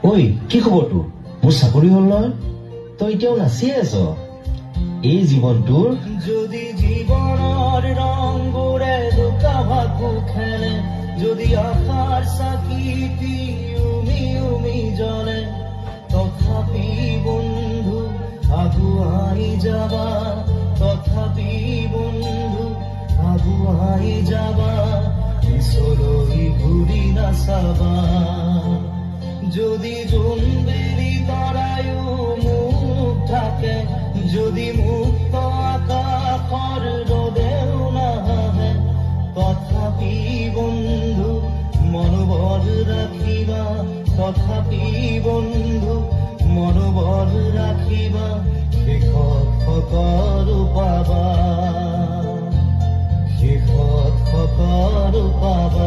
ঐ কি খবৰ তোৰ? মোৰ চাকৰি হ'ল নহয়, তই এতিয়াও নাচিয়ে আছ। এই জীৱনটোৰ যদি জীবনৰ ৰংবোৰে দুটা ভাগু খেলে, যদি আশাৰ চাকিটি উমি উমি জ্বলে, তথাপি বন্ধু আগুৱাই যাবা, তথাপি বন্ধু আগুৱাই যাবা, পিছলৈ ঘূৰি নাচাবা। যদি জোনবেলি তৰায়ো মুখ ঢাকে, যদি মুক্ত আকাশৰ ৰ'দেও নাহে, তথাপি বন্ধু মনোবল ৰাখিবা, তথাপি বন্ধু মনোবল ৰাখিবা, শেষত সকলো পাবা, শেষত সকলো পাবা।